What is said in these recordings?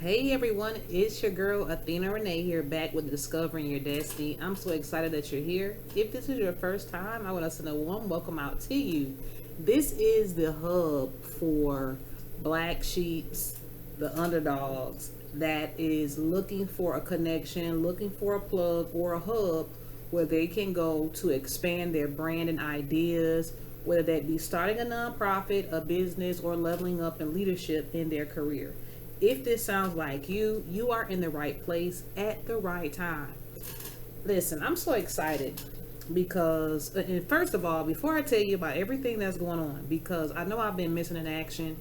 Hey everyone, it's your girl Athena Renee here, back with Discovering Your Destiny. I'm so excited that you're here. If this is your first time, I want to send a warm welcome out to you. This is the hub for black sheeps, the underdogs that is looking for a connection, looking for a plug or a hub where they can go to expand their brand and ideas, whether that be starting a nonprofit, a business, or leveling up in leadership in their career. If this sounds like you are in the right place at the right time. Listen, I'm so excited because, and first of all, before I tell you about everything that's going on, because I know I've been missing in action.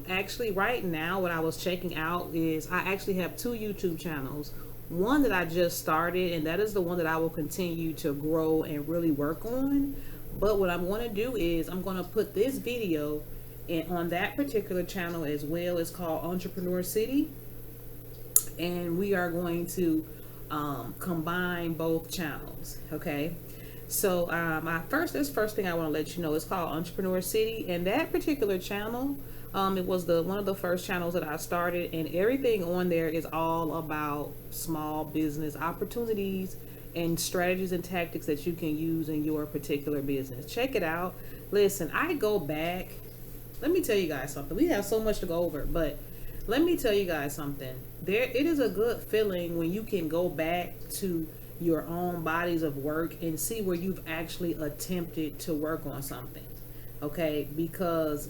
Actually, right now, what I was checking out is I actually have two YouTube channels. One that I just started, and that is the one that I will continue to grow and really work on. But what I'm going to do is I'm going to put this video and on that particular channel as well. It's called Entrepreneur City, and we are going to combine both channels. Okay, so my first thing I want to let you know, it's called Entrepreneur City, and that particular channel, it was the one of the first channels that I started, and everything on there is all about small business opportunities and strategies and tactics that you can use in your particular business. Check it out. Listen, I go back. Let me tell you guys something. We have so much to go over, but let me tell you guys something. It is a good feeling when you can go back to your own bodies of work and see where you've actually attempted to work on something. Okay? Because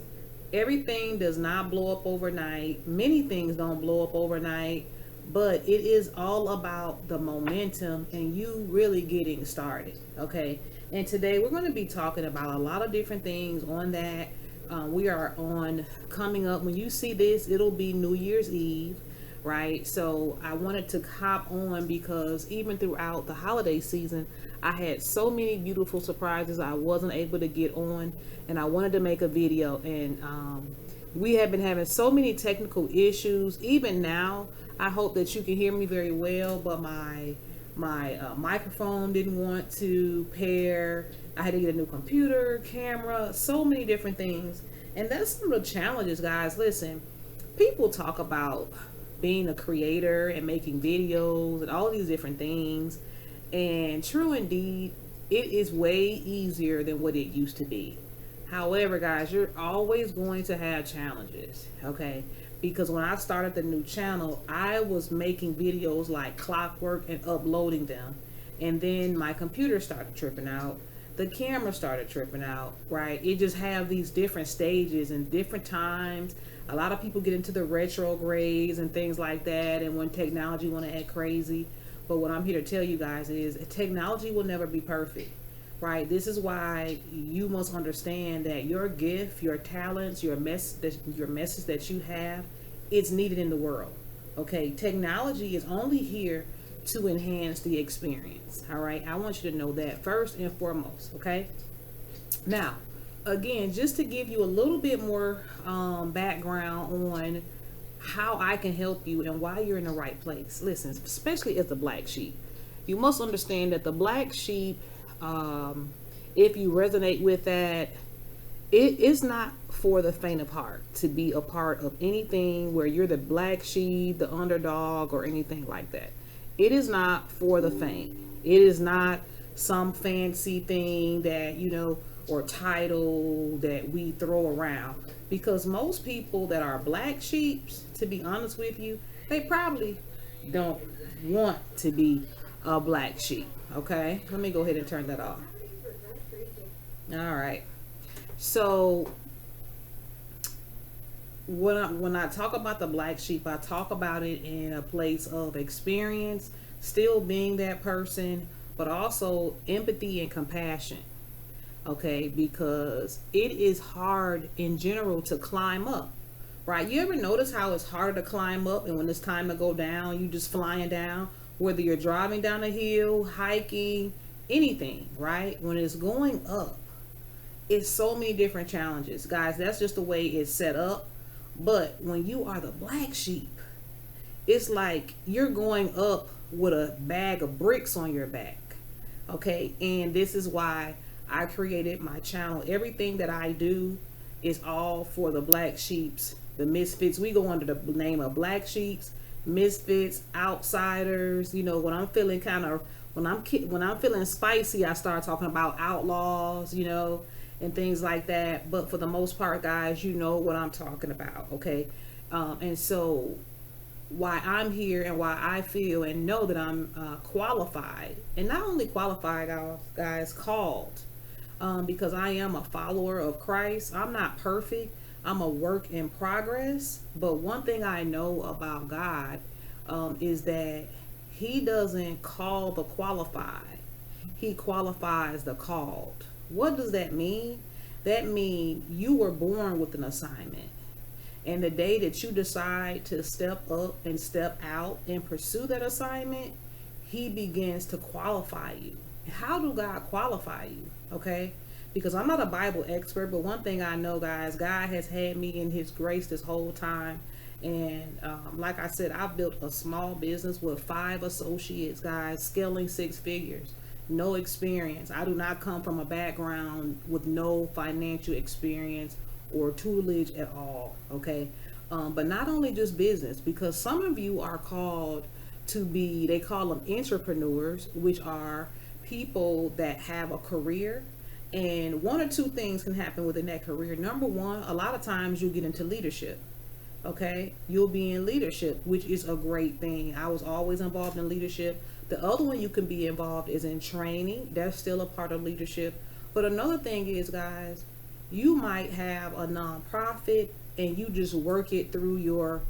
everything does not blow up overnight. Many things don't blow up overnight, but it is all about the momentum and you really getting started. Okay? And today we're going to be talking about a lot of different things on that. We are on coming up. When you see this, it'll be New Year's Eve, right? So I wanted to hop on because even throughout the holiday season, I had so many beautiful surprises I wasn't able to get on, and I wanted to make a video. And we have been having so many technical issues. Even now, I hope that you can hear me very well, but my microphone didn't want to pair. I had to get a new computer, camera, so many different things. And that's some of the challenges, guys. Listen, people talk about being a creator and making videos and all these different things. And true indeed, it is way easier than what it used to be. However, guys, you're always going to have challenges, okay? Because when I started the new channel, I was making videos like clockwork and uploading them. And then my computer started tripping out. The camera started tripping out, right? It just have these different stages and different times. A lot of people get into the retrogrades and things like that, and when technology want to act crazy. But what I'm here to tell you guys is technology will never be perfect, right? This is why you must understand that your gift, your talents, your message that you have, it's needed in the world. Okay, technology is only here to enhance the experience. All right, I want you to know that first and foremost. Okay, now again, just to give you a little bit more background on how I can help you and why you're in the right place. Listen, especially as the black sheep, you must understand that the black sheep, if you resonate with that, it is not for the faint of heart to be a part of anything where you're the black sheep, the underdog, or anything like that. It is not for the faint. It is not some fancy thing that, or title that we throw around. Because most people that are black sheeps, to be honest with you, they probably don't want to be a black sheep. Okay? Let me go ahead and turn that off. All right. So when I talk about the black sheep, I talk about it in a place of experience, still being that person, but also empathy and compassion. Okay, because it is hard in general to climb up, right? You ever notice how it's harder to climb up, and when it's time to go down, you just flying down, whether you're driving down a hill, hiking, anything, right? When it's going up, it's so many different challenges, guys. That's just the way it's set up. But when you are the black sheep, it's like you're going up with a bag of bricks on your back. Okay, and this is why I created my channel. Everything that I do is all for the black sheeps the misfits. We go under the name of black sheeps, misfits, outsiders. You know, when I'm feeling kind of when I'm feeling spicy, I start talking about outlaws. You know, and things like that. But for the most part, guys, you know what I'm talking about. Okay, and so why I'm here and why I feel and know that I'm qualified, and not only qualified, guys, called, because I am a follower of Christ. I'm not perfect. I'm a work in progress. But one thing I know about God is that He doesn't call the qualified. He qualifies the called. What does that mean? That means you were born with an assignment. And the day that you decide to step up and step out and pursue that assignment, He begins to qualify you. How do God qualify you? Okay? Because I'm not a Bible expert, but one thing I know, guys, God has had me in His grace this whole time. And like I said, I've built a small business with 5 associates, guys, scaling 6 figures. No experience. I do not come from a background with no financial experience or tutelage at all. Okay. But not only just business, because some of you are called to be, they call them entrepreneurs, which are people that have a career. And one or two things can happen within that career. Number one, a lot of times you get into leadership. Okay, you'll be in leadership, which is a great thing. I was always involved in leadership. The other one you can be involved is in training. That's still a part of leadership. But another thing is, guys, you might have a nonprofit and you just work it through your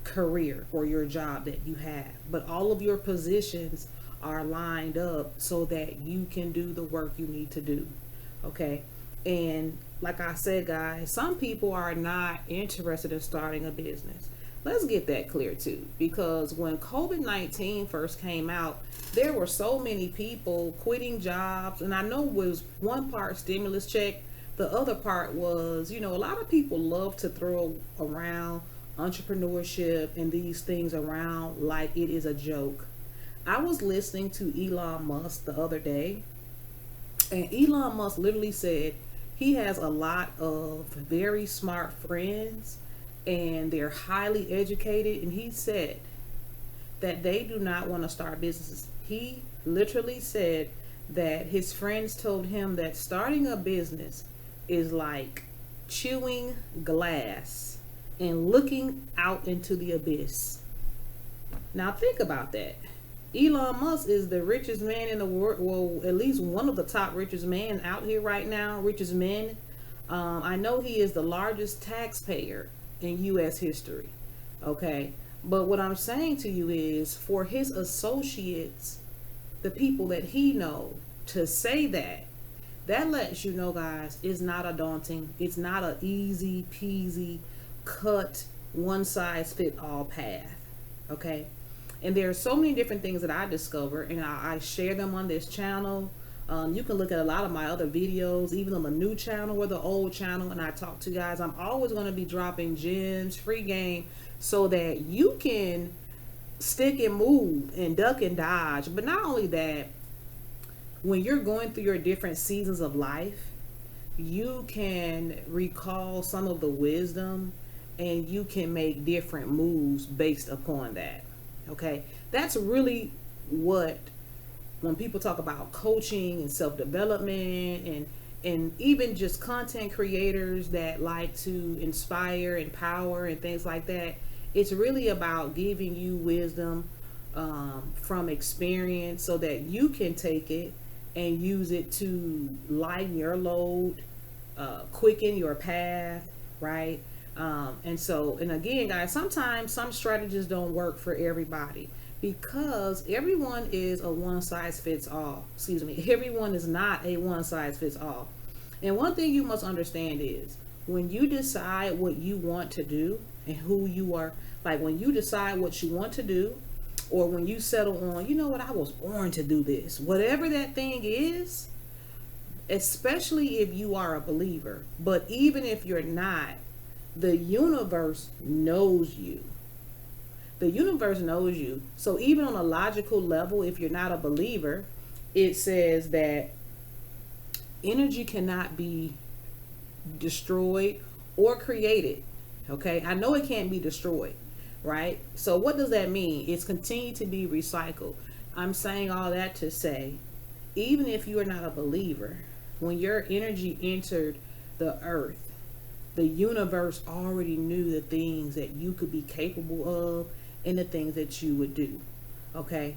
career or your job that you have. But all of your positions are lined up so that you can do the work you need to do. Okay. And like I said, guys, some people are not interested in starting a business. Let's get that clear too, because when COVID-19 first came out, there were so many people quitting jobs. And I know it was one part stimulus check. The other part was, you know, a lot of people love to throw around entrepreneurship and these things around like it is a joke. I was listening to Elon Musk the other day, and Elon Musk literally said he has a lot of very smart friends and they're highly educated. And he said that they do not want to start businesses. He literally said that his friends told him that starting a business is like chewing glass and looking out into the abyss. Now think about that. Elon Musk is the richest man in the world. Well, at least one of the top richest men out here right now. Richest men. I know he is the largest taxpayer in U.S. history. Okay. But what I'm saying to you is, for his associates, the people that he know, to say that, that lets you know, guys, it's not a daunting, it's not a easy peasy cut one size fit all path. Okay. And there are so many different things that I discover, and I share them on this channel. You can look at a lot of my other videos, even on the new channel or the old channel, and I talk to you guys. I'm always going to be dropping gems, free game, so that you can stick and move and duck and dodge. But not only that, when you're going through your different seasons of life, you can recall some of the wisdom and you can make different moves based upon that. Okay, that's really what, when people talk about coaching and self-development and even just content creators that like to inspire, empower, and things like that, it's really about giving you wisdom from experience so that you can take it and use it to lighten your load, quicken your path, right? And again, guys, sometimes some strategies don't work for everybody because everyone is a one size fits all. Excuse me. Everyone is not a one size fits all. And one thing you must understand is, when you decide what you want to do and who you are, like when you decide what you want to do, or when you settle on, you know what, I was born to do this, whatever that thing is, especially if you are a believer, but even if you're not, the universe knows you. The universe knows you. So even on a logical level, if you're not a believer, it says that energy cannot be destroyed or created. Okay, I know it can't be destroyed, right? So what does that mean? It's continued to be recycled. I'm saying all that to say, even if you are not a believer, when your energy entered the earth, the universe already knew the things that you could be capable of and the things that you would do. Okay?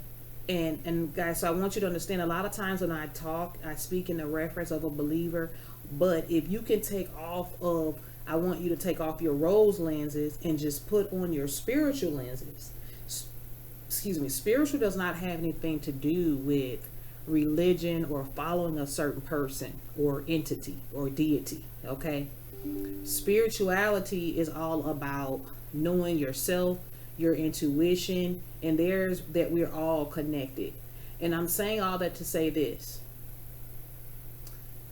And guys, so I want you to understand, a lot of times when I talk, I speak in the reference of a believer, but if you can take off of, I want you to take off your rose lenses and just put on your spiritual lenses. Excuse me, spiritual does not have anything to do with religion or following a certain person or entity or deity. Okay? Spirituality is all about knowing yourself, your intuition, and there's that we're all connected. And I'm saying all that to say this: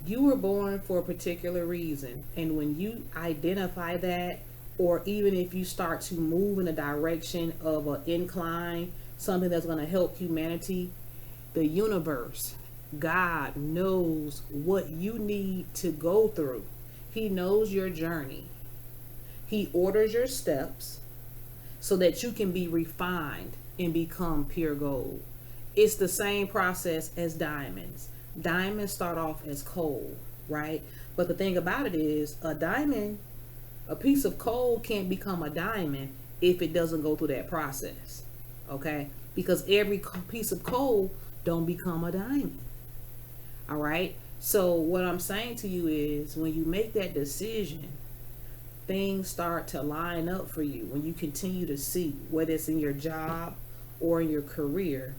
you were born for a particular reason, and when you identify that, or even if you start to move in a direction of an incline, something that's going to help humanity, the universe, God knows what you need to go through. He knows your journey. He orders your steps so that you can be refined and become pure gold. It's the same process as diamonds. Diamonds start off as coal, right? But the thing about it is, a diamond, a piece of coal can't become a diamond if it doesn't go through that process. Okay? Because every piece of coal don't become a diamond. All right? So what I'm saying to you is, when you make that decision, things start to line up for you. When you continue to see, whether it's in your job or in your career,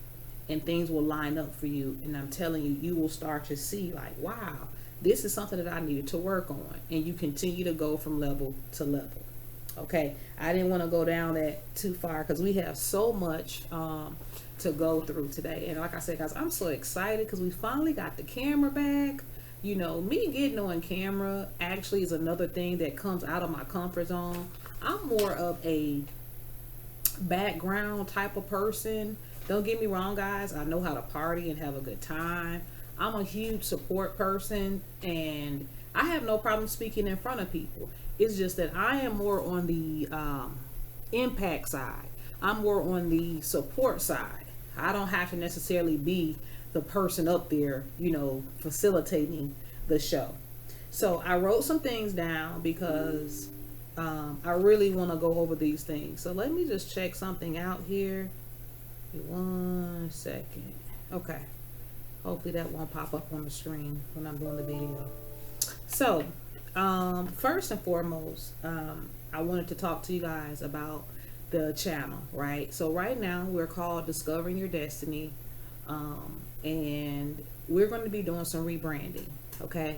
and things will line up for you. And I'm telling you, you will start to see like, wow, this is something that I needed to work on. And you continue to go from level to level. Okay, I didn't want to go down that too far because we have so much to go through today. And like I said, guys, I'm so excited because we finally got the camera back. You know, me getting on camera actually is another thing that comes out of my comfort zone. I'm more of a background type of person. Don't get me wrong, guys. I know how to party and have a good time. I'm a huge support person, and I have no problem speaking in front of people. It's just that I am more on the impact side. I'm more on the support side. I don't have to necessarily be the person up there, you know, facilitating the show. So I wrote some things down because I really want to go over these things. So let me just check something out here. 1 second. Okay. Hopefully that won't pop up on the screen when I'm doing the video. So, first and foremost, I wanted to talk to you guys about the channel, right? So right now we're called Discovering Your Destiny, and we're going to be doing some rebranding, okay?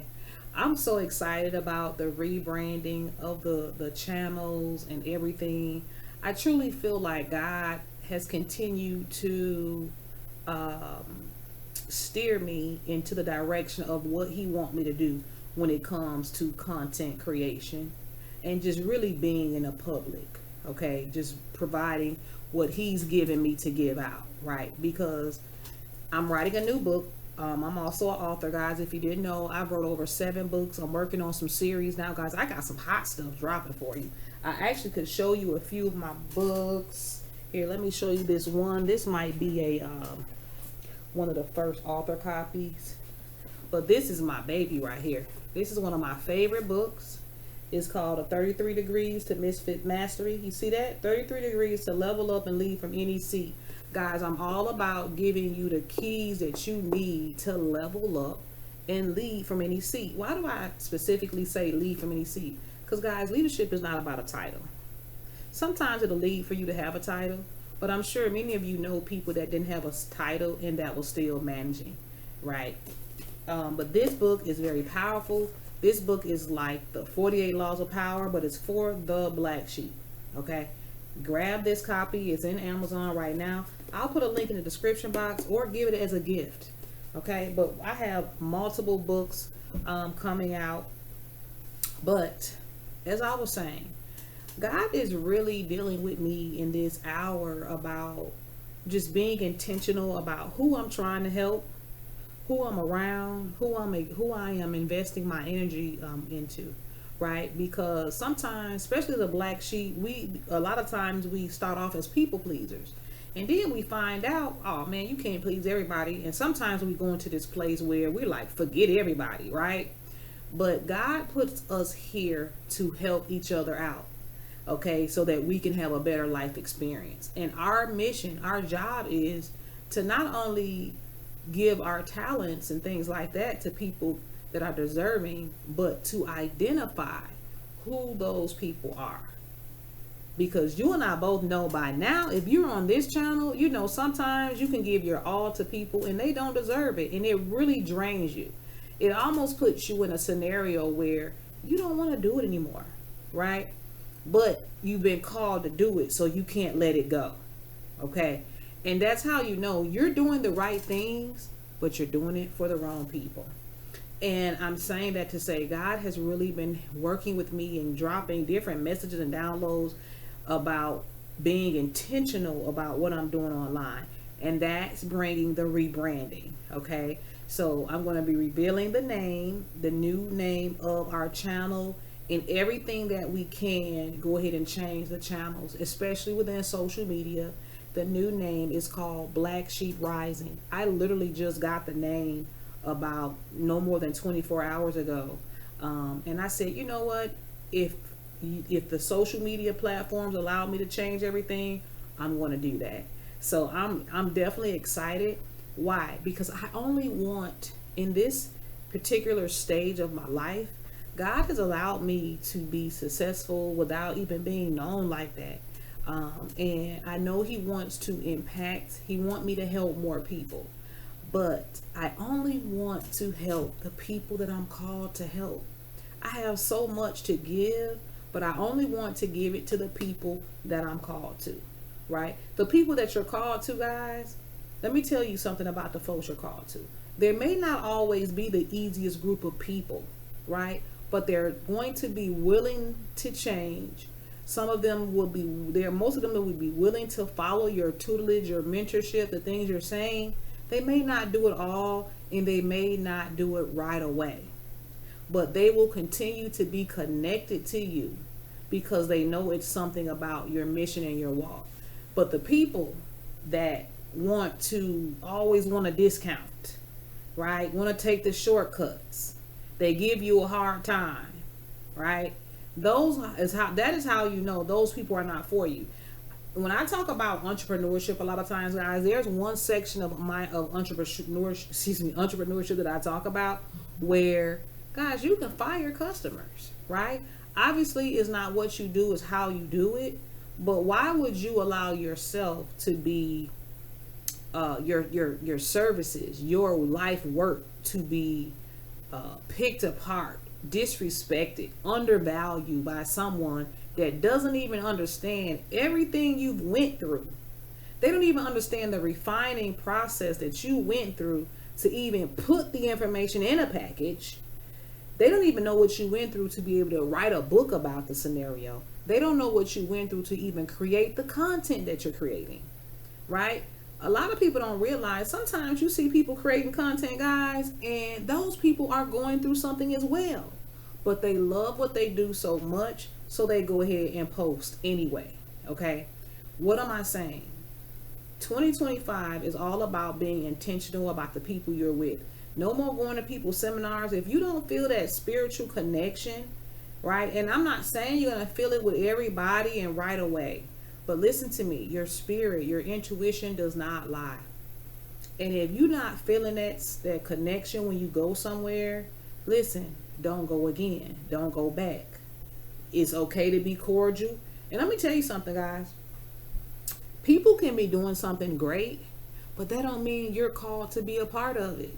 I'm so excited about the rebranding of the channels and everything. I truly feel like God has continued to steer me into the direction of what he wants me to do when it comes to content creation and just really being in the public, okay? Just providing what he's given me to give out, right? Because I'm writing a new book. I'm also an author, guys. If you didn't know, I've wrote over 7 books. I'm working on some series now, guys. I got some hot stuff dropping for you. I actually could show you a few of my books. Here, let me show you this one. This might be a one of the first author copies, but this is my baby right here. This is one of my favorite books. It's called A 33 Degrees to Misfit Mastery. You see that? 33 degrees to level up and lead from any seat. Guys, I'm all about giving you the keys that you need to level up and lead from any seat. Why do I specifically say lead from any seat? Because, guys, leadership is not about a title. Sometimes it'll lead for you to have a title, but I'm sure many of you know people that didn't have a title and that was still managing, right? But this book is very powerful. This book is like the 48 Laws of Power, but it's for the Black Sheep, okay? Grab this copy. It's in Amazon right now. I'll put a link in the description box or give it as a gift, okay? But I have multiple books coming out. But as I was saying, God is really dealing with me in this hour about just being intentional about who I'm trying to help, who I'm around, who I am investing my energy into, right? Because sometimes, especially the black sheep, we a lot of times we start off as people pleasers. And then we find out, oh man, you can't please everybody. And sometimes we go into this place where we're like, forget everybody, right? But God puts us here to help each other out, okay, so that we can have a better life experience. And our mission, our job is to not only give our talents and things like that to people that are deserving, but to identify who those people are. Because you and I both know by now, if you're on this channel, you know sometimes you can give your all to people and they don't deserve it, and it really drains you. It almost puts you in a scenario where you don't want to do it anymore, right? But you've been called to do it, so you can't let it go, okay? And that's how you know you're doing the right things, but you're doing it for the wrong people. And I'm saying that to say God has really been working with me and dropping different messages and downloads about being intentional about what I'm doing online. And that's bringing the rebranding, okay? So I'm going to be revealing the name, the new name of our channel, and everything that we can go ahead and change the channels, especially within social media. The new name is called Black Sheep Rising. I literally just got the name about no more than 24 hours ago. And I said, you know what? If the social media platforms allow me to change everything, I'm going to do that. So I'm definitely excited. Why? Because I only want, in this particular stage of my life, God has allowed me to be successful without even being known like that. And I know he wants to impact, he wants me to help more people. But I only want to help the people that I'm called to help. I have so much to give, but I only want to give it to the people that I'm called to, right? The people that you're called to, guys, let me tell you something about the folks you're called to. There may not always be the easiest group of people, right? But they're going to be willing to change. Some of them will be there. Most of them will be willing to follow your tutelage, your mentorship, the things you're saying. They may not do it all, and they may not do it right away, but they will continue to be connected to you because they know it's something about your mission and your walk. But the people that always want a discount, right? Want to take the shortcuts. They give you a hard time, right? That is how you know those people are not for you. When I talk about entrepreneurship, a lot of times, guys, there's one section of entrepreneurship that I talk about where, guys, you can fire customers, right? Obviously, it's not what you do, it's how you do it. But why would you allow yourself to be your services, your life work to be picked apart, disrespected, undervalued by someone that doesn't even understand everything you've went through? They don't even understand the refining process that you went through to even put the information in a package. They don't even know what you went through to be able to write a book about the scenario. They don't know what you went through to even create the content that you're creating, right? A lot of people don't realize sometimes you see people creating content, guys, and those people are going through something as well. But they love what they do so much, so they go ahead and post anyway, okay? What am I saying? 2025 is all about being intentional about the people you're with. No more going to people's seminars. If you don't feel that spiritual connection, right? And I'm not saying you're going to feel it with everybody and right away. But listen to me. Your spirit, your intuition does not lie. And if you're not feeling that connection when you go somewhere, listen, don't go again. Don't go back. It's okay to be cordial. And let me tell you something, guys. People can be doing something great, but that don't mean you're called to be a part of it,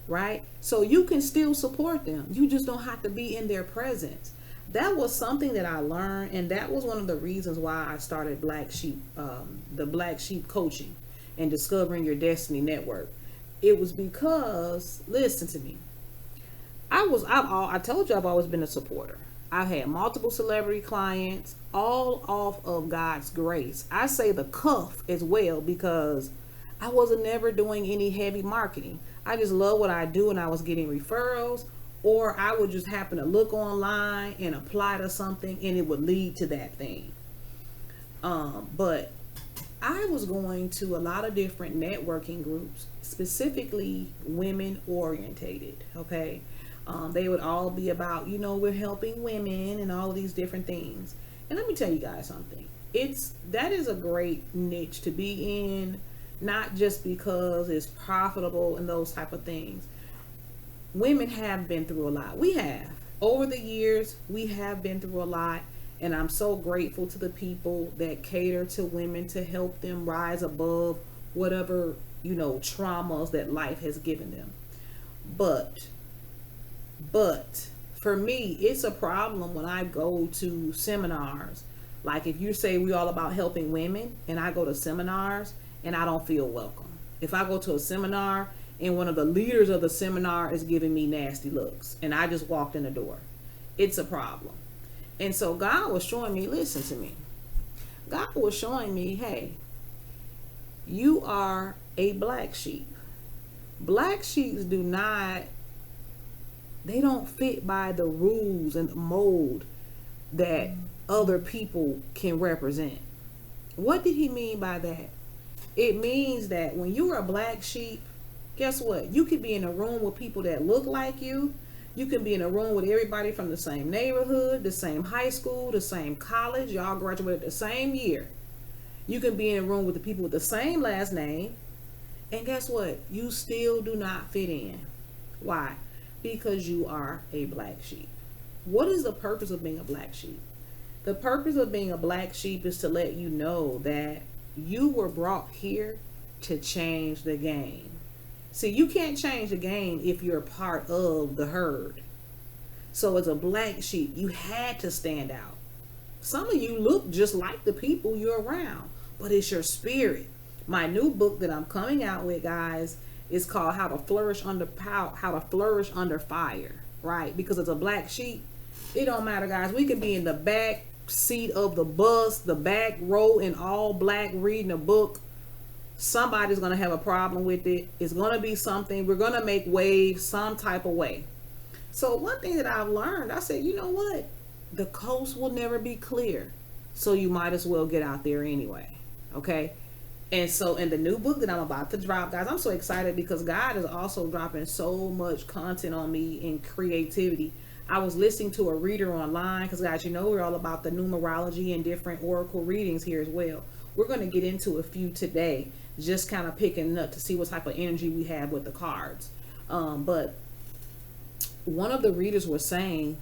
right? So you can still support them. You just don't have to be in their presence. That was something that I learned, and that was one of the reasons why I started Black Sheep, the Black Sheep coaching and Discovering Your Destiny Network. It was because, listen to me, I told you I've always been a supporter. I've had multiple celebrity clients, all off of God's grace. I say the cuff as well because I wasn't never doing any heavy marketing. I just love what I do, and I was getting referrals, or I would just happen to look online and apply to something and it would lead to that thing. But I was going to a lot of different networking groups, specifically women orientated. Okay. They would all be about, we're helping women and all of these different things. And let me tell you guys something. That is a great niche to be in, not just because it's profitable and those type of things. Women have been through a lot. We have. Over the years, we have been through a lot. And I'm so grateful to the people that cater to women to help them rise above whatever, traumas that life has given them. But for me, it's a problem when I go to seminars. Like if you say we all about helping women and I go to seminars and I don't feel welcome. If I go to a seminar and one of the leaders of the seminar is giving me nasty looks and I just walked in the door, it's a problem. And so God was showing me, listen to me. God was showing me, hey, you are a black sheep. Black sheeps they don't fit by the rules and the mold that other people can represent. What did he mean by that? It means that when you're a black sheep, guess what? You could be in a room with people that look like you. You can be in a room with everybody from the same neighborhood, the same high school, the same college. Y'all graduated the same year. You can be in a room with the people with the same last name. And guess what? You still do not fit in. Why? Because you are a black sheep. What is the purpose of being a black sheep? The purpose of being a black sheep is to let you know that you were brought here to change the game. See, you can't change the game if you're a part of the herd. So as a black sheep, you had to stand out. Some of you look just like the people you're around, but it's your spirit. My new book that I'm coming out with, guys, is called How to Flourish Under Fire, right? Because as a black sheep, it don't matter, guys. We can be in the back seat of the bus, the back row in all black reading a book. Somebody's going to have a problem with it. It's going to be something. We're going to make waves some type of way. So one thing that I've learned, I said, you know what? The coast will never be clear. So you might as well get out there anyway. Okay. And so in the new book that I'm about to drop, guys, I'm so excited because God is also dropping so much content on me in creativity. I was listening to a reader online because, guys, we're all about the numerology and different oracle readings here as well. We're going to get into a few today, just kind of picking up to see what type of energy we have with the cards. But one of the readers was saying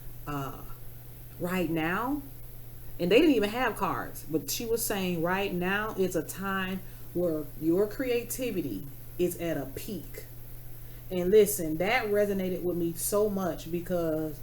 right now, and they didn't even have cards, but she was saying right now is a time where your creativity is at a peak. And listen, that resonated with me so much because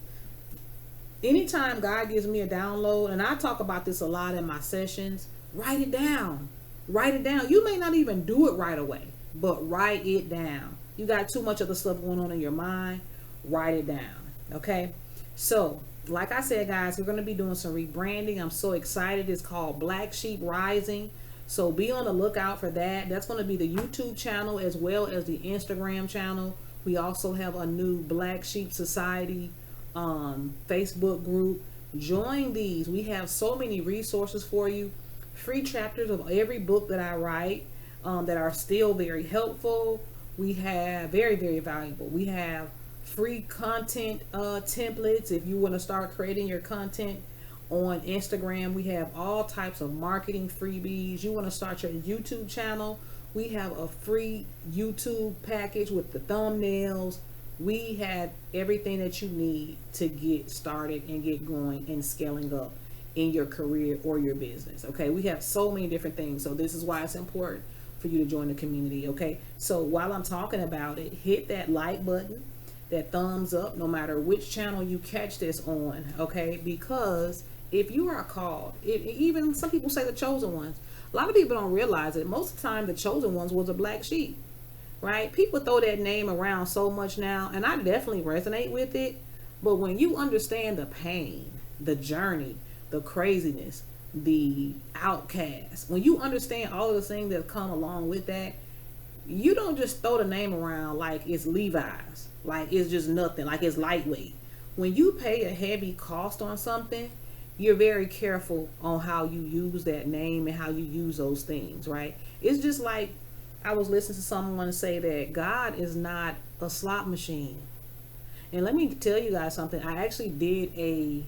anytime God gives me a download, and I talk about this a lot in my sessions, write it down. Write it down. You may not even do it right away, but write it down. You got too much other stuff going on in your mind. Write it down. Okay? So, like I said, guys, we're going to be doing some rebranding. I'm so excited. It's called Black Sheep Rising. So be on the lookout for that. That's going to be the YouTube channel as well as the Instagram channel. We also have a new Black Sheep Society Facebook group. Join these. We have so many resources for you. Free chapters of every book that I write that are still very helpful. We have very, very valuable. We have free content templates if you want to start creating your content on Instagram. We have all types of marketing freebies. You want to start your YouTube channel, we have a free YouTube package with the thumbnails. We have everything that you need to get started and get going and scaling up in your career or your business. Okay, we have so many different things, so this is why it's important for you to join the community. Okay, so while I'm talking about it, hit that like button, that thumbs up, no matter which channel you catch this on. Okay, because if you are called, even some people say the chosen ones, a lot of people don't realize it. Most of the time the chosen ones was a black sheep, right? People throw that name around so much now, and I definitely resonate with it. But when you understand the pain, the journey, the craziness, the outcast, when you understand all of the things that come along with that, You don't just throw the name around like it's Levi's, like it's just nothing, like it's lightweight. When you pay a heavy cost on something, you're very careful on how you use that name and how you use those things, right? It's just like I was listening to someone say that God is not a slot machine. And let me tell you guys something. I actually did a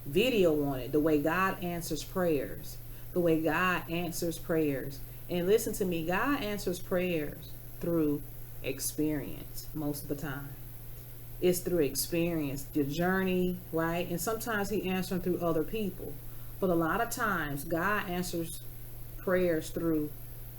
video on it, the way God answers prayers. The way God answers prayers. And listen to me, God answers prayers through experience most of the time. It's through experience, the journey, right? And sometimes he answers them through other people. But a lot of times, God answers prayers through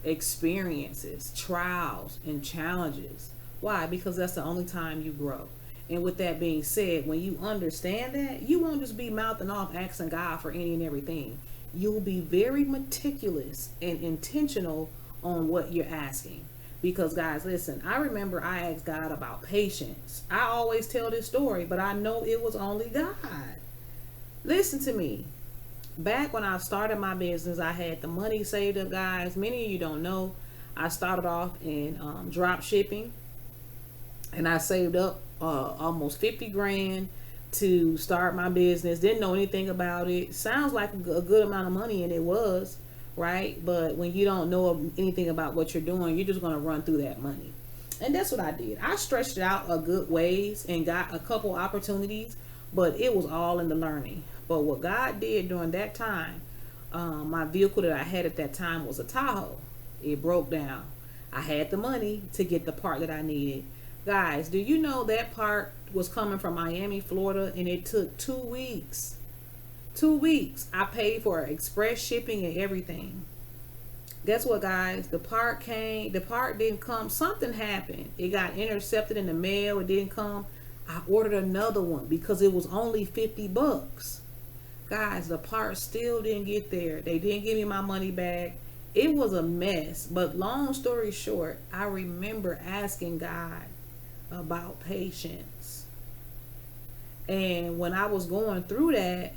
experiences, trials, and challenges. Why? Because that's the only time you grow. And with that being said, when you understand that, you won't just be mouthing off asking God for any and everything. You'll be very meticulous and intentional on what you're asking. Because guys, listen, I remember I asked God about patience. I always tell this story, but I know it was only God. Listen to me. Back when I started my business, I had the money saved up, guys. Many of you don't know. I started off in drop shipping, and I saved up almost 50 grand to start my business. Didn't know anything about it. Sounds like a good amount of money, and it was, right? But when you don't know anything about what you're doing, you're just going to run through that money. And that's what I did. I stretched it out a good ways and got a couple opportunities, but it was all in the learning. But what God did during that time, my vehicle that I had at that time was a Tahoe. It broke down. I had the money to get the part that I needed. Guys, do you know that part was coming from Miami, Florida, and it took 2 weeks. 2 weeks. I paid for express shipping and everything. Guess what, guys? The part came. The part didn't come. Something happened. It got intercepted in the mail. It didn't come. I ordered another one because it was only $50. Guys, the part still didn't get there. They didn't give me my money back. It was a mess. But long story short, I remember asking God about patience. And when I was going through that,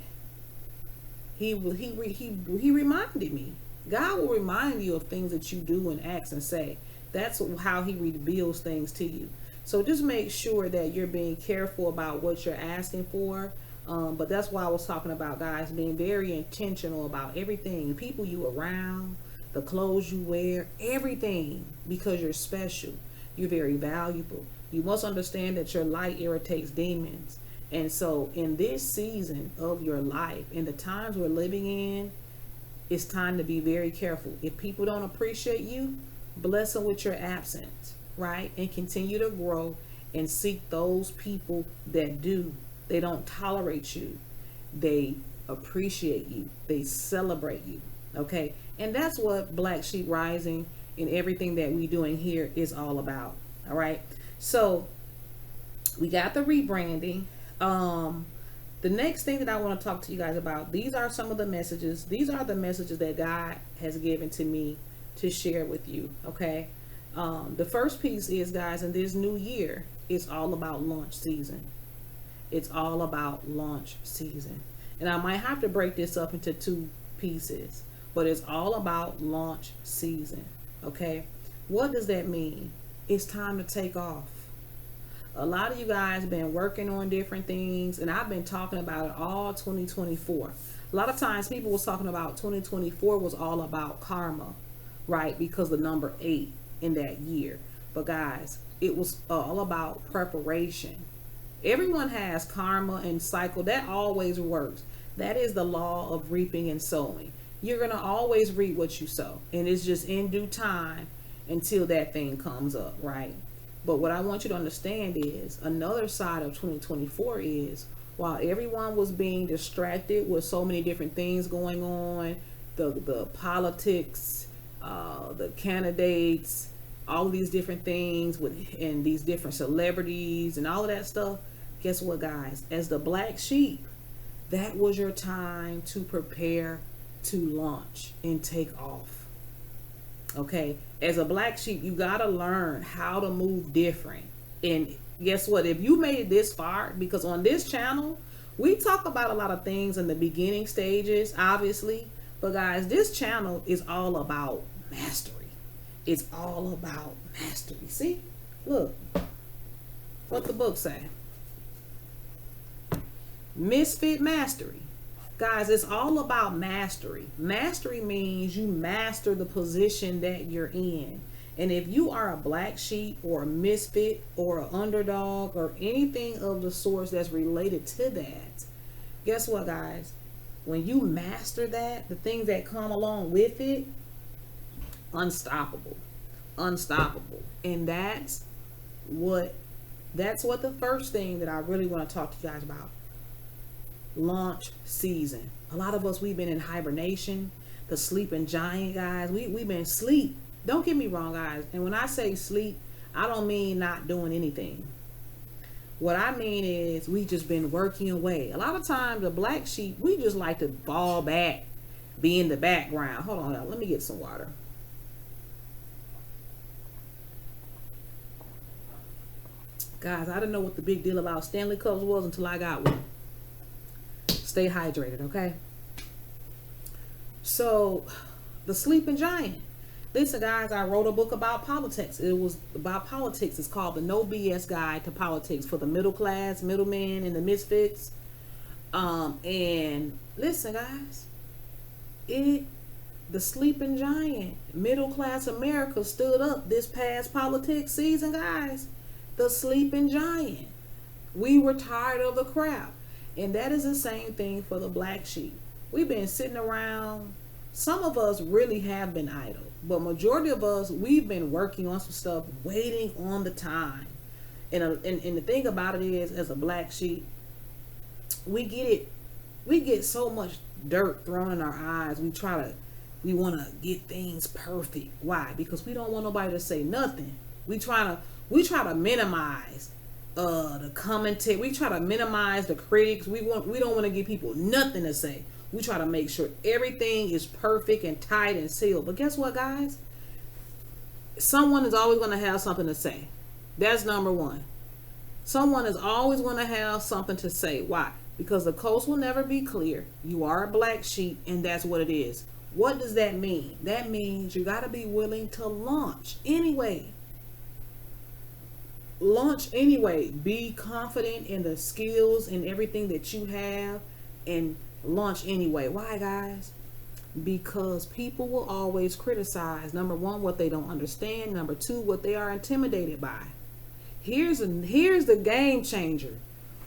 he reminded me. God will remind you of things that you do and ask and say. That's how he reveals things to you. So just make sure that you're being careful about what you're asking for. But that's why I was talking about, guys, being very intentional about everything, people you around, the clothes you wear, everything, because you're special. You're very valuable. You must understand that your light irritates demons. And so in this season of your life, in the times we're living in, it's time to be very careful. If people don't appreciate you, bless them with your absence, right? And continue to grow and seek those people that do. They don't tolerate you. They appreciate you. They celebrate you. Okay? And that's what Black Sheep Rising and everything that we're doing here is all about. All right? So we got the rebranding. The next thing that I want to talk to you guys about, these are some of the messages. These are the messages that God has given to me to share with you. Okay? The first piece is, guys, in this new year, it's all about launch season. It's all about launch season. And I might have to break this up into 2 pieces, but it's all about launch season. Okay? What does that mean? It's time to take off. A lot of you guys have been working on different things, and I've been talking about it all 2024. A lot of times people was talking about 2024 was all about karma, right? Because the number 8 in that year. But guys, it was all about preparation. Everyone has karma and cycle. That always works. That is the law of reaping and sowing. You're going to always reap what you sow. And it's just in due time until that thing comes up, right? But what I want you to understand is another side of 2024 is, while everyone was being distracted with so many different things going on, the politics, the candidates, all of these different things and these different celebrities and all of that stuff, guess what, guys? As the Black Sheep, that was your time to prepare to launch and take off. Okay? As a Black Sheep, you got to learn how to move different. And guess what? If you made it this far, because on this channel, we talk about a lot of things in the beginning stages, obviously. But guys, this channel is all about mastery. It's all about mastery. See? Look what the book say. Misfit mastery. Guys, it's all about mastery. Mastery means you master the position that you're in. And if you are a black sheep or a misfit or an underdog or anything of the sorts that's related to that, guess what, guys? When you master that, the things that come along with it, unstoppable. Unstoppable. And what that's the first thing that I really want to talk to you guys about. Launch season. A lot of us, we've been in hibernation, the sleeping giant, guys. We've been asleep. Don't get me wrong, guys. And when I say sleep, I don't mean not doing anything. What I mean is we just been working away. A lot of times the black sheep, we just like to fall back, be in the background. Hold on, let me get some water. Guys, I didn't know what the big deal about Stanley Cups was until I got one. Stay hydrated, okay? So, the sleeping giant. Listen, guys, I wrote a book about politics. It was about politics. It's called The No BS Guide to Politics for the middle class, middlemen, and the misfits. And listen, guys, the sleeping giant, middle class America stood up this past politics season, guys. The sleeping giant. We were tired of the crap. And that is the same thing for the black sheep. We've been sitting around. Some of us really have been idle, but majority of us, we've been working on some stuff, waiting on the time. And the thing about it is, as a black sheep, we get so much dirt thrown in our eyes. We want to get things perfect. Why? Because we don't want nobody to say nothing. We try to minimize the commentary. We try to minimize the critics. We don't want to give people nothing to say. We try to make sure everything is perfect and tight and sealed. But guess what, guys? Someone is always going to have something to say. That's number one. Someone is always going to have something to say. Why? Because the coast will never be clear. You are a black sheep, and that's what it is. What does that mean? That means you got to be willing to launch anyway. Launch anyway. Be confident in the skills and everything that you have, and launch anyway. Why, guys? Because people will always criticize. Number one, what they don't understand. Number two, what they are intimidated by. Here's the game changer.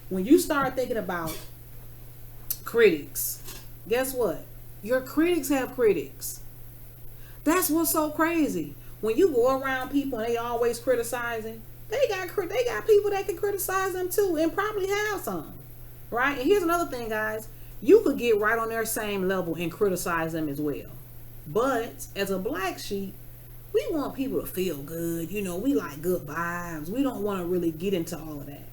When you start thinking about critics, guess what? Your critics have critics. That's what's so crazy. When you go around people and they always criticizing, they got people that can criticize them too, and probably have some, right? And here's another thing, guys. You could get right on their same level and criticize them as well. But as a black sheep, we want people to feel good. You know, we like good vibes. We don't want to really get into all of that,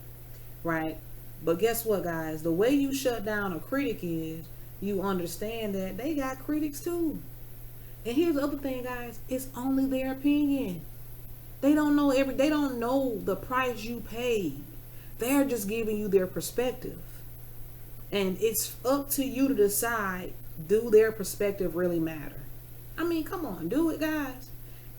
right? But guess what, guys? The way you shut down a critic is you understand that they got critics too. And here's the other thing, guys. It's only their opinion. They don't know the price you paid. They're just giving you their perspective. And it's up to you to decide, do their perspective really matter? I mean, come on, do it, guys.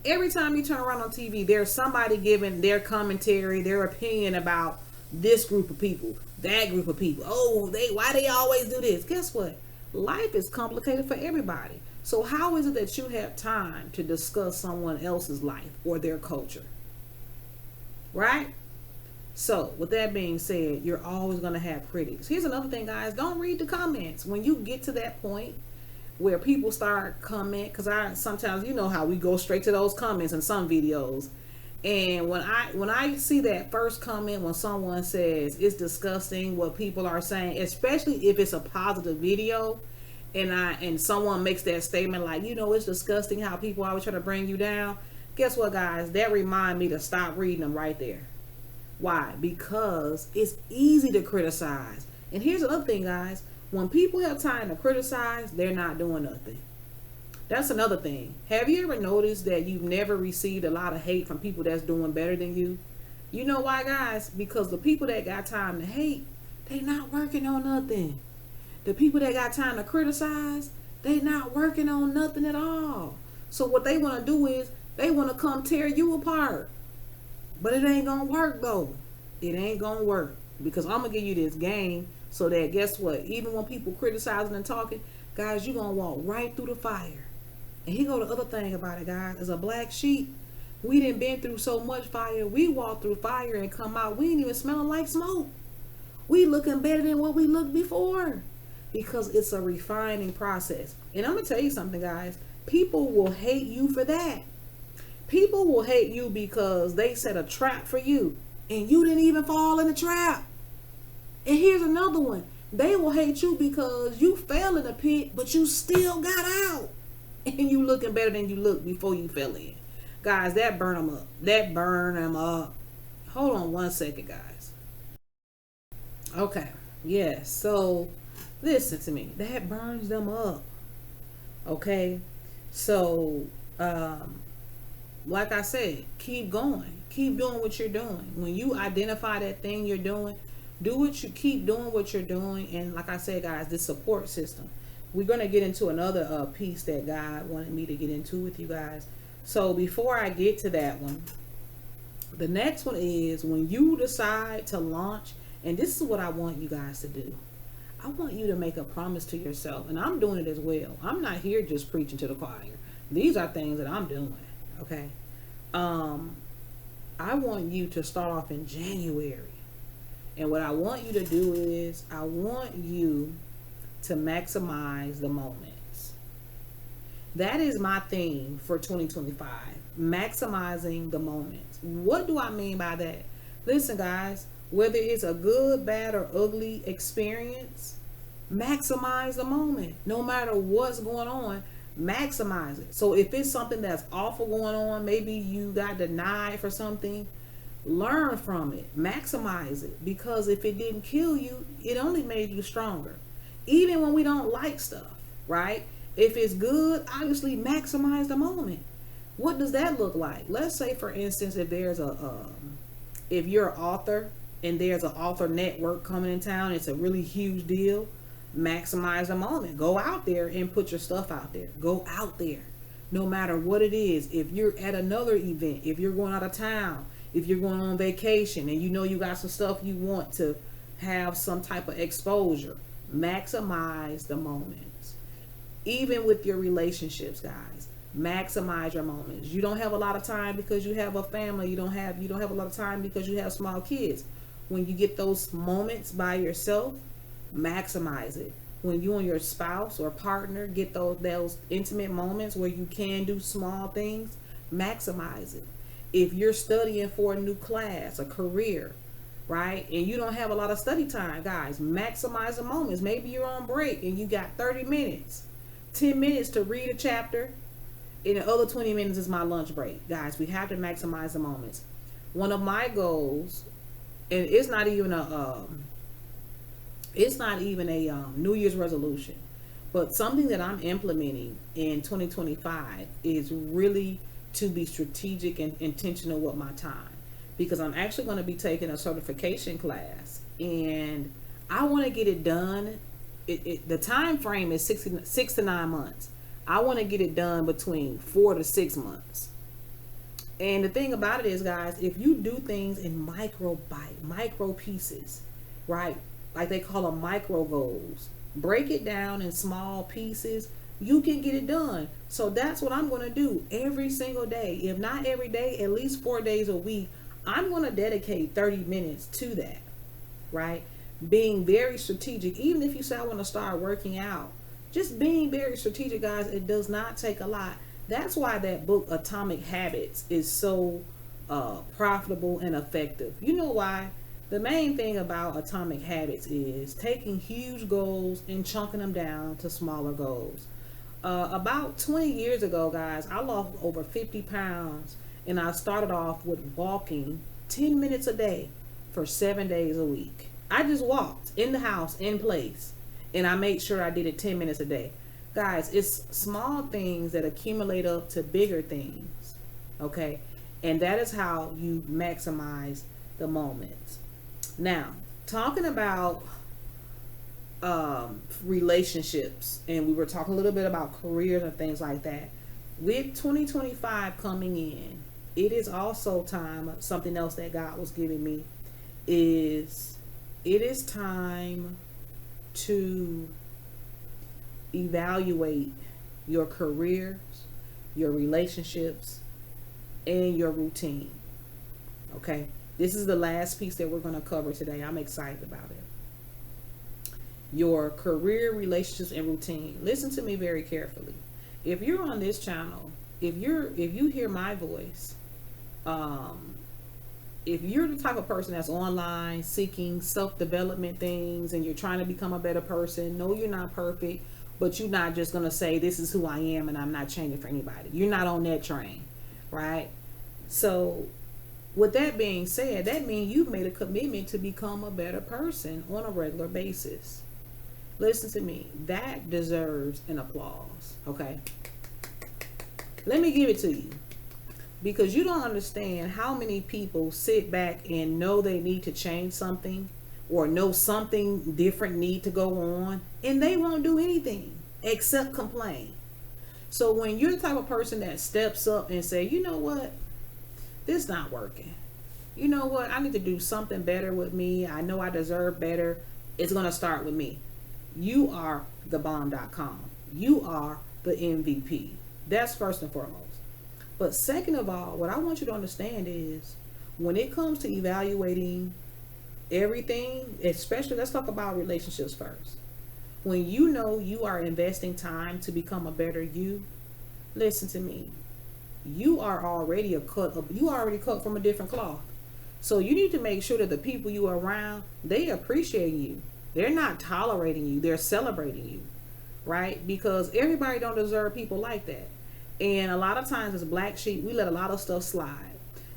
Every time you turn around on TV, there's somebody giving their commentary, their opinion about this group of people, that group of people. Oh, why they always do this? Guess what? Life is complicated for everybody. So how is it that you have time to discuss someone else's life or their culture? Right? So, with that being said, you're always going to have critics. Here's another thing, guys. Don't read the comments. When you get to that point where people start comment, because sometimes, you know how we go straight to those comments in some videos. And when I see that first comment, when someone says it's disgusting what people are saying, especially if it's a positive video, and someone makes that statement like, you know, it's disgusting how people always try to bring you down. Guess what, guys? That reminds me to stop reading them right there. Why? Because it's easy to criticize. And here's another thing, guys. When people have time to criticize, they're not doing nothing. That's another thing. Have you ever noticed that you've never received a lot of hate from people that's doing better than you? You know why, guys? Because the people that got time to hate, they not working on nothing. The people that got time to criticize, they not working on nothing at all. So what they want to do is They want to come tear you apart. But it ain't gonna work though. It ain't gonna work. Because I'm gonna give you this game so that guess what? Even when people criticizing and talking, guys, you gonna walk right through the fire. And here go the other thing about it, guys. As a black sheep, we done been through so much fire. We walk through fire and come out. We ain't even smelling like smoke. We looking better than what we looked before. Because it's a refining process. And I'm gonna tell you something, guys. People will hate you for that. People will hate you because they set a trap for you and you didn't even fall in the trap. And here's another one. They will hate you because you fell in the pit, but you still got out. And you looking better than you looked before you fell in. Guys, that burn them up. That burn them up. Hold on one second, guys. Okay. Yes. So, listen to me. That burns them up. Okay. So, like I said, keep going. Keep doing what you're doing. When you identify that thing you're doing, do what you keep doing what you're doing. And like I said, guys, this support system. We're going to get into another piece that God wanted me to get into with you guys. So before I get to that one, the next one is when you decide to launch, and this is what I want you guys to do. I want you to make a promise to yourself, and I'm doing it as well. I'm not here just preaching to the choir. These are things that I'm doing. Okay. I want you to start off in January. And what I want you to do is I want you to maximize the moments. That is my theme for 2025. Maximizing the moments. What do I mean by that? Listen, guys, whether it's a good, bad, or ugly experience, maximize the moment. No matter what's going on, maximize it. So if it's something that's awful going on, maybe you got denied for something, learn from it, maximize it, because if it didn't kill you, it only made you stronger. Even when we don't like stuff, right? If it's good, obviously maximize the moment. What does that look like? Let's say, for instance, if there's if you're an author and there's an author network coming in town, it's a really huge deal. Maximize the moment. Go out there and put your stuff out there. Go out there, no matter what it is. If you're at another event, if you're going out of town, if you're going on vacation and you know you got some stuff you want to have some type of exposure, maximize the moments. Even with your relationships, guys, maximize your moments. You don't have a lot of time because you have a family. You don't have a lot of time because you have small kids. When you get those moments by yourself, maximize it. When you and your spouse or partner get those intimate moments where you can do small things, maximize it. If you're studying for a new class, a career, right, and you don't have a lot of study time, guys, maximize the moments. Maybe you're on break and you got 30 minutes, 10 minutes to read a chapter, and the other 20 minutes is my lunch break. Guys, we have to maximize the moments. One of my goals, and it's not even a New Year's resolution, but something that I'm implementing in 2025 is really to be strategic and intentional with my time, because I'm actually going to be taking a certification class and I want to get it done. The time frame is 6 to 9 months. I want to get it done between 4 to 6 months. And the thing about it is, guys, if you do things in micro pieces, right? Like they call them micro goals. Break it down in small pieces. You can get it done. So that's what I'm going to do every single day. If not every day, at least 4 days a week, I'm going to dedicate 30 minutes to that, right? Being very strategic. Even if you say I want to start working out, just being very strategic, guys, it does not take a lot. That's why that book, Atomic Habits, is so profitable and effective. You know why? The main thing about Atomic Habits is taking huge goals and chunking them down to smaller goals. About 20 years ago, guys, I lost over 50 pounds, and I started off with walking 10 minutes a day for 7 days a week. I just walked in the house, in place, and I made sure I did it 10 minutes a day. Guys, it's small things that accumulate up to bigger things, okay? And that is how you maximize the moments. Now, talking about relationships, and we were talking a little bit about careers and things like that. With 2025 coming in, it is also time. Something else that God was giving me is it is time to evaluate your careers, your relationships, and your routine. Okay? This is the last piece that we're going to cover today. I'm excited about it. Your career, relationships, and routine. Listen to me very carefully. If you're on this channel, if you hear my voice, um, if you're the type of person that's online seeking self-development things and you're trying to become a better person, no, you're not perfect, but you're not just going to say this is who I am and I'm not changing for anybody. You're not on that train, right? So with that being said, that means you've made a commitment to become a better person on a regular basis. Listen to me, that deserves an applause. Okay, let me give it to you, because you don't understand how many people sit back and know they need to change something or know something different need to go on, and they won't do anything except complain. So when you're the type of person that steps up and say, you know what, this not working, you know what, I need to do something better with me, I know I deserve better, it's going to start with me. You are the bomb.com. You are the MVP. That's first and foremost. But second of all, what I want you to understand is when it comes to evaluating everything, especially let's talk about relationships first. When you know you are investing time to become a better you, listen to me. You are already you already cut from a different cloth. So you need to make sure that the people you are around, they appreciate you. They're not tolerating you, they're celebrating you, right? Because everybody don't deserve people like that. And a lot of times as black sheep, we let a lot of stuff slide.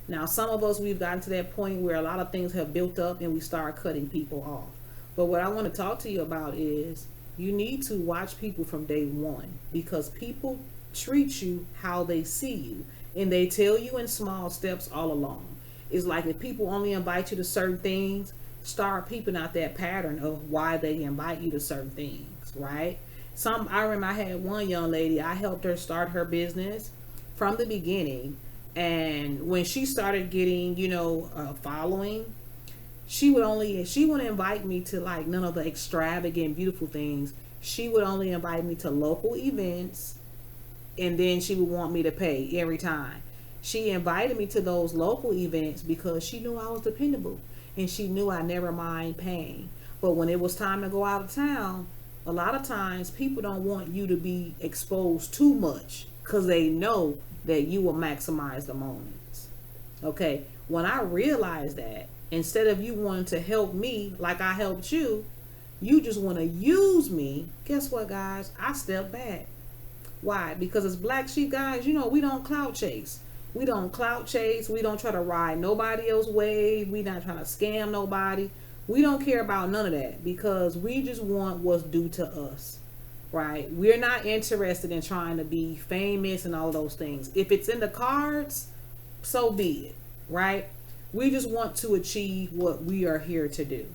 Now, some of us, we've gotten to that point where a lot of things have built up and we start cutting people off. But what I want to talk to you about is you need to watch people from day one, because people treat you how they see you. And they tell you in small steps all along. It's like if people only invite you to certain things, start peeping out that pattern of why they invite you to certain things, right? I remember I had one young lady, I helped her start her business from the beginning, and when she started getting, a following, she wouldn't invite me to like none of the extravagant beautiful things. She would only invite me to local events, and then she would want me to pay every time. She invited me to those local events because she knew I was dependable and she knew I never mind paying. But when it was time to go out of town, a lot of times people don't want you to be exposed too much because they know that you will maximize the moments. Okay, when I realized that instead of you wanting to help me like I helped you, you just want to use me. Guess what, guys? I stepped back. Why? Because as black sheep, guys, we don't clout chase. We don't clout chase. We don't try to ride nobody else's wave. We not trying to scam nobody. We don't care about none of that because we just want what's due to us, right? We're not interested in trying to be famous and all those things. If it's in the cards, so be it, right? We just want to achieve what we are here to do.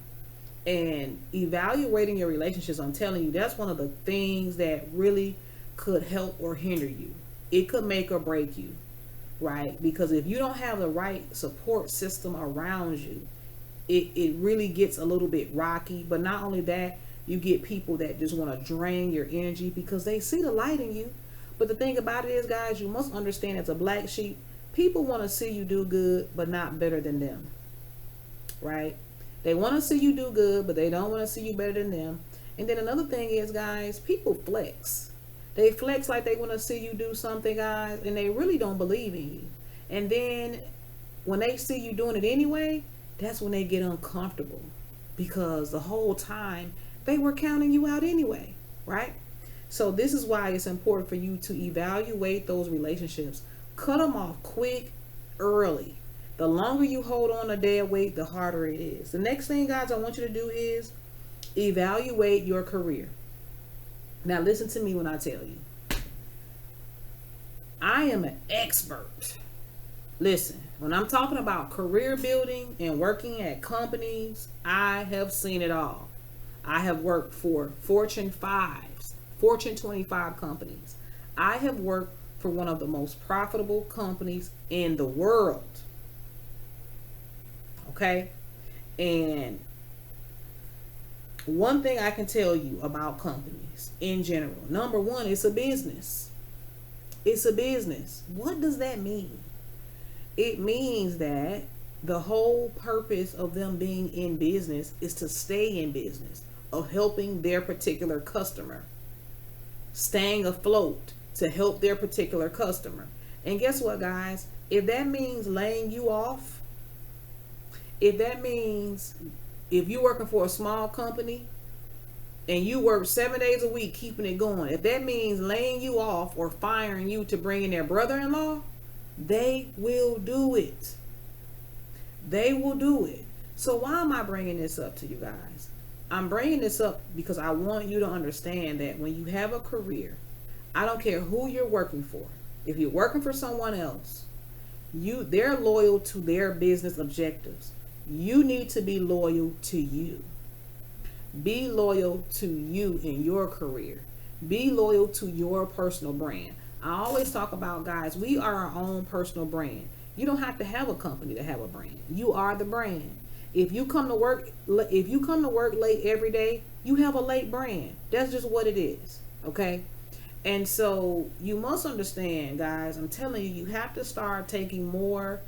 And evaluating your relationships, I'm telling you, that's one of the things that really could help or hinder you. It could make or break you, right? Because if you don't have the right support system around you, it really gets a little bit rocky. But not only that, you get people that just want to drain your energy because they see the light in you. But the thing about it is, guys, you must understand as a black sheep, people want to see you do good, but not better than them, right? They want to see you do good, but they don't want to see you better than them. And then another thing is, guys, people flex. They flex like they want to see you do something, guys, and they really don't believe in you. And then when they see you doing it anyway, that's when they get uncomfortable because the whole time they were counting you out anyway, right? So this is why it's important for you to evaluate those relationships. Cut them off quick, early. The longer you hold on a dead weight, the harder it is. The next thing, guys, I want you to do is evaluate your career. Now listen to me when I tell you. I am an expert. Listen, when I'm talking about career building and working at companies, I have seen it all. I have worked for Fortune 5s, Fortune 25 companies. I have worked for one of the most profitable companies in the world. Okay? And one thing I can tell you about companies in general, number one, it's a business. It's a business. What does that mean? It means that the whole purpose of them being in business is to stay in business, of helping their particular customer, staying afloat to help their particular customer. And guess what, guys? If that means laying you off, if that means if you're working for a small company and you work 7 days a week keeping it going, if that means laying you off or firing you to bring in their brother-in-law, they will do it. They will do it. So why am I bringing this up to you guys? I'm bringing this up because I want you to understand that when you have a career, I don't care who you're working for. If you're working for someone else, they're loyal to their business objectives. You need to be loyal to you. Be loyal to you in your career. Be loyal to your personal brand. I always talk about, guys, we are our own personal brand. You don't have to have a company to have a brand. You are the brand. If you come to work late every day, you have a late brand. That's just what it is. Okay? And so you must understand, guys, I'm telling you, you have to start taking more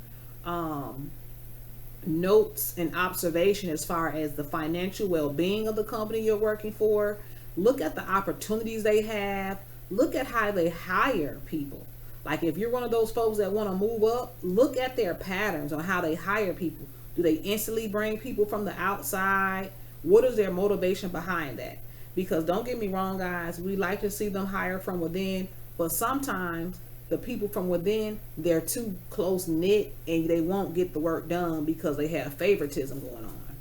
notes and observation as far as the financial well-being of the company you're working for. Look at the opportunities they have. Look at how they hire people. Like if you're one of those folks that want to move up, look at their patterns on how they hire people. Do they instantly bring people from the outside? What is their motivation behind that? Because don't get me wrong, guys, we like to see them hire from within, but sometimes the people from within, they're too close knit and they won't get the work done because they have favoritism going on.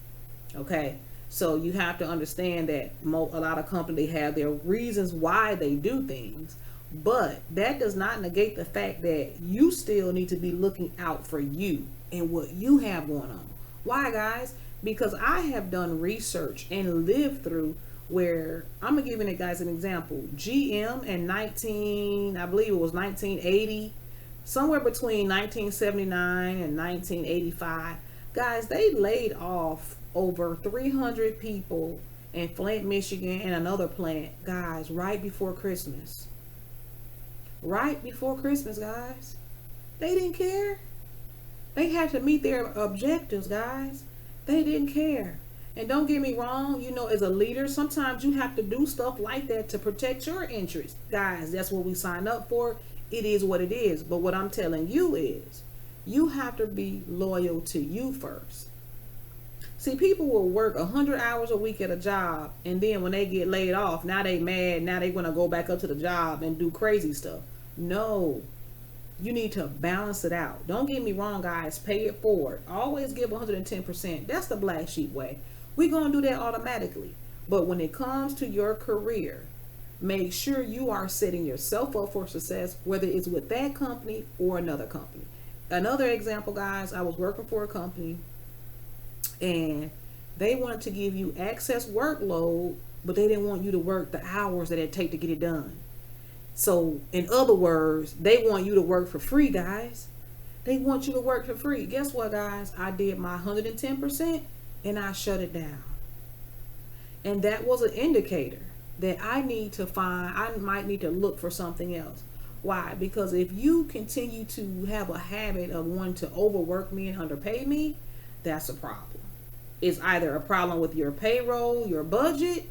Okay? So you have to understand that a lot of companies have their reasons why they do things, but that does not negate the fact that you still need to be looking out for you and what you have going on. Why, guys? Because I have done research and lived through where, I'm gonna give you guys an example. GM in I believe it was 1980, somewhere between 1979 and 1985, guys, they laid off over 300 people in Flint, Michigan, and another plant, guys, right before Christmas. Right before Christmas, guys. They didn't care. They had to meet their objectives, guys. They didn't care. And don't get me wrong, you know, as a leader, sometimes you have to do stuff like that to protect your interests. Guys, that's what we signed up for. It is what it is. But what I'm telling you is, you have to be loyal to you first. See, people will work 100 hours a week at a job, and then when they get laid off, now they mad, now they want to go back up to the job and do crazy stuff. No. You need to balance it out. Don't get me wrong, guys. Pay it forward. Always give 110%. That's the Black Sheep way. We're going to do that automatically. But when it comes to your career, make sure you are setting yourself up for success, whether it's with that company or another company. Another example, guys, I was working for a company and they wanted to give you excess workload, but they didn't want you to work the hours that it take to get it done. So in other words, they want you to work for free, guys. They want you to work for free. Guess what, guys? I did my 110% and I shut it down. And that was an indicator that I might need to look for something else. Why? Because if you continue to have a habit of wanting to overwork me and underpay me, that's a problem. It's either a problem with your payroll, your budget,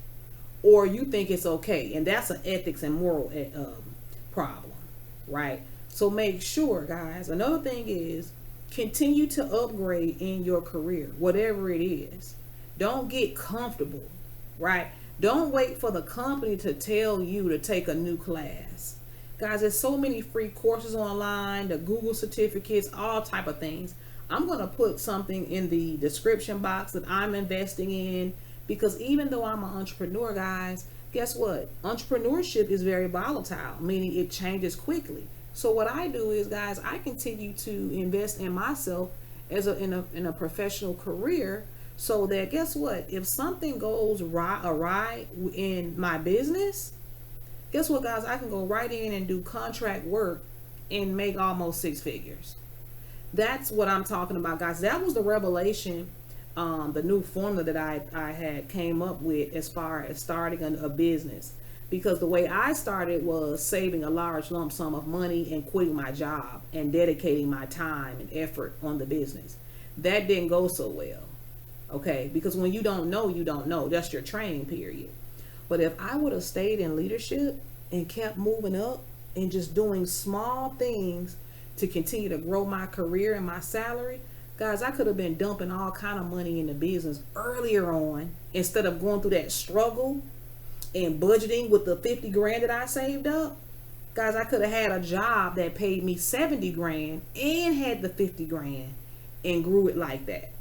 or you think it's okay. And that's an ethics and moral problem, right? So make sure, guys, another thing is continue to upgrade in your career, whatever it is. Don't get comfortable, right? Don't wait for the company to tell you to take a new class. Guys, there's so many free courses online, the Google certificates, all type of things. I'm going to put something in the description box that I'm investing in, because even though I'm an entrepreneur, guys, guess what? Entrepreneurship is very volatile, meaning it changes quickly. So what I do is, guys, I continue to invest in myself as in a professional career, so that, guess what? If something goes awry in my business, guess what, guys? I can go right in and do contract work and make almost six figures. That's what I'm talking about, guys. That was the revelation, the new formula that I had came up with as far as starting a business. Because the way I started was saving a large lump sum of money and quitting my job and dedicating my time and effort on the business. That didn't go so well. Okay, because when you don't know, you don't know. That's your training period. But if I would have stayed in leadership and kept moving up and just doing small things to continue to grow my career and my salary, guys, I could have been dumping all kind of money in the business earlier on instead of going through that struggle and budgeting with the 50 grand that I saved up. Guys, I could have had a job that paid me 70 grand and had the 50 grand and grew it like that.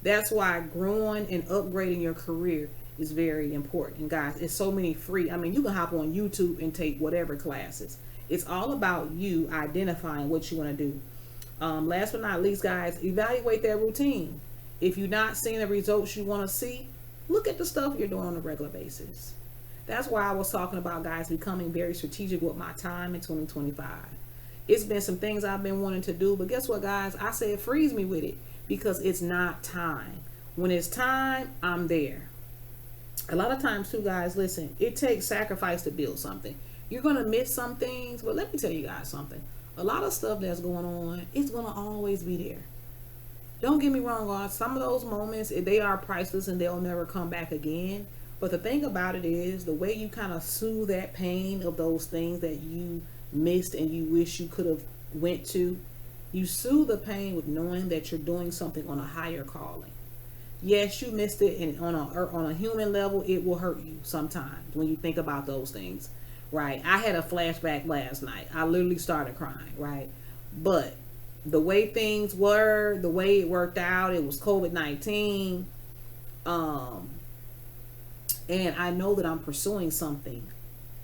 That's why growing and upgrading your career is very important. And guys, it's so many free. I mean, you can hop on YouTube and take whatever classes. It's all about you identifying what you want to do. Last but not least, guys, evaluate that routine. If you're not seeing the results you want to see, look at the stuff you're doing on a regular basis. That's why I was talking about, guys, becoming very strategic with my time in 2025. It's been some things I've been wanting to do, but guess what, guys? I said freeze me with it because it's not time. When it's time, I'm there. A lot of times too, guys, listen, it takes sacrifice to build something. You're going to miss some things, but let me tell you guys something. A lot of stuff that's going on, it's going to always be there. Don't get me wrong, guys. Some of those moments, they are priceless and they'll never come back again. But the thing about it is the way you kind of soothe that pain of those things that you missed and you wish you could have went to, you soothe the pain with knowing that you're doing something on a higher calling. Yes, you missed it, and on a human level, it will hurt you sometimes when you think about those things, right? I had a flashback last night. I literally started crying, right? But the way things were, the way it worked out, it was COVID-19. And I know that I'm pursuing something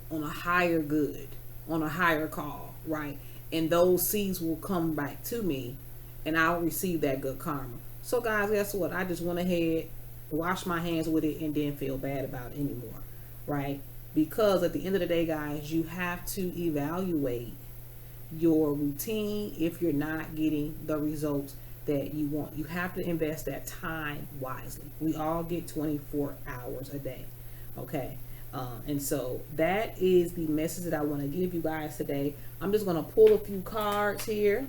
on a higher good, on a higher call, right? And those seeds will come back to me and I'll receive that good karma. So guys, guess what? I just went ahead, washed my hands with it, and didn't feel bad about it anymore, right? Because at the end of the day, guys, you have to evaluate your routine if you're not getting the results that you want. You have to invest that time wisely. We all get 24 hours a day, okay? And so that is the message that I want to give you guys today. I'm just going to pull a few cards here,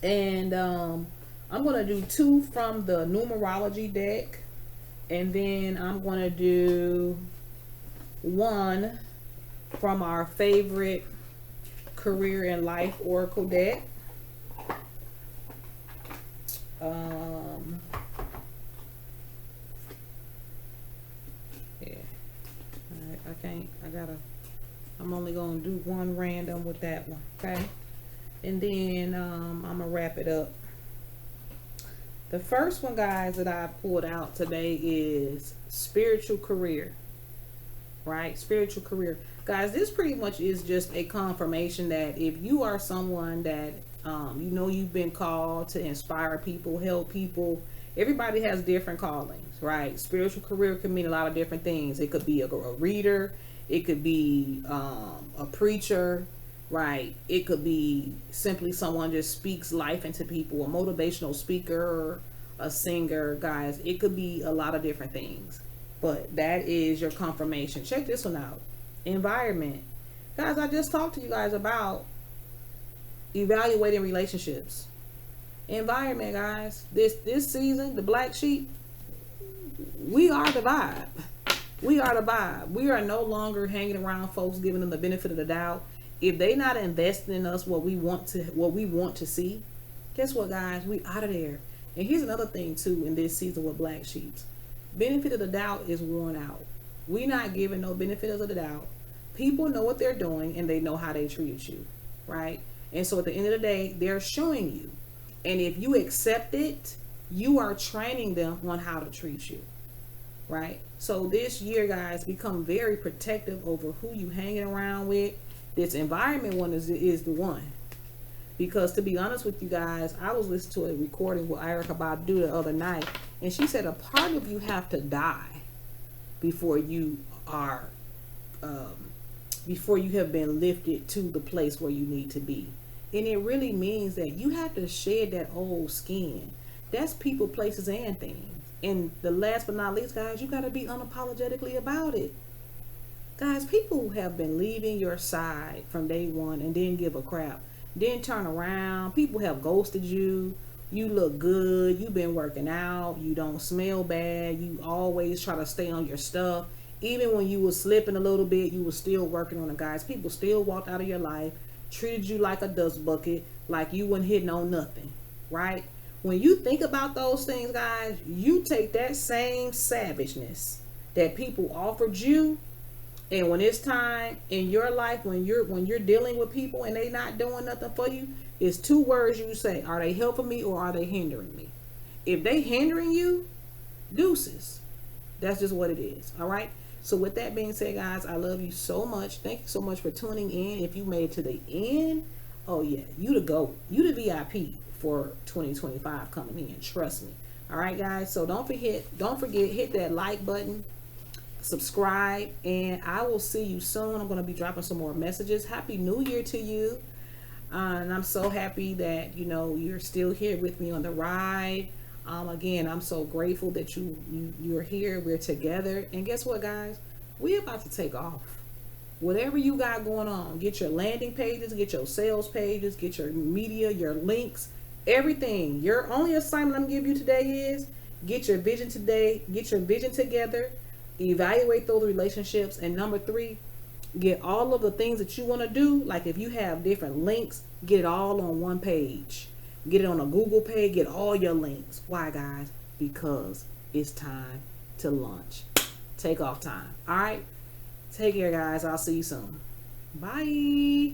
and I'm going to do 2 from the numerology deck, and then I'm going to do 1 from our favorite career and life oracle deck. Yeah, I'm only gonna do 1 random with that one, okay? And then I'm gonna wrap it up. The first one, guys, that I pulled out today is spiritual career, right? Spiritual career. Guys, this pretty much is just a confirmation that if you are someone that you know you've been called to inspire people, help people. Everybody has different callings, right? Spiritual career can mean a lot of different things. It could be a reader. It could be a preacher, right? It could be simply someone just speaks life into people, a motivational speaker, a singer, guys. It could be a lot of different things. But that is your confirmation. Check this one out. Environment. Guys, I just talked to you guys about evaluating relationships. Environment, guys. This season, the Black Sheep, we are the vibe. We are the vibe. We are no longer hanging around folks, giving them the benefit of the doubt. If they not investing in us what we want to see, guess what, guys? We out of there. And here's another thing too in this season with Black Sheeps. Benefit of the doubt is worn out. We not giving no benefit of the doubt. People know what they're doing and they know how they treat you, right? And so at the end of the day, they're showing you. And if you accept it, you are training them on how to treat you, right? So this year, guys, become very protective over who you hanging around with. This environment one is the one. Because to be honest with you guys, I was listening to a recording with Erica Badu the other night, and she said a part of you have to die before you are before you have been lifted to the place where you need to be. And it really means that you have to shed that old skin. That's people, places, and things. And the last but not least, guys, you got to be unapologetically about it. Guys, people have been leaving your side from day one and didn't give a crap. Didn't turn around. People have ghosted you. You look good. You've been working out. You don't smell bad. You always try to stay on your stuff. Even when you were slipping a little bit, you were still working on it, guys. People still walked out of your life, treated you like a dust bucket, like you weren't hitting on nothing, right? When you think about those things, guys, you take that same savageness that people offered you, and when it's time in your life, when you're dealing with people and they not doing nothing for you, it's two words you say: are they helping me or are they hindering me? If they hindering you, deuces. That's just what it is. All right. So with that being said, guys, I love you so much. Thank you so much for tuning in. If you made it to the end, oh yeah, you the GOAT. You the VIP for 2025 coming in. Trust me. All right, guys. So don't forget, hit that like button, subscribe, and I will see you soon. I'm going to be dropping some more messages. Happy New Year to you. And I'm so happy that, you're still here with me on the ride. Again, I'm so grateful that you're here. We're together. And guess what, guys? We're about to take off. Whatever you got going on, get your landing pages, get your sales pages, get your media, your links, everything. Your only assignment I'm giving you today is get your vision together, evaluate those relationships, and number 3, get all of the things that you want to do. Like if you have different links, get it all on one page. Get it on a Google page. Get all your links. Why, guys? Because it's time to launch. Take off time. All right? Take care, guys. I'll see you soon. Bye.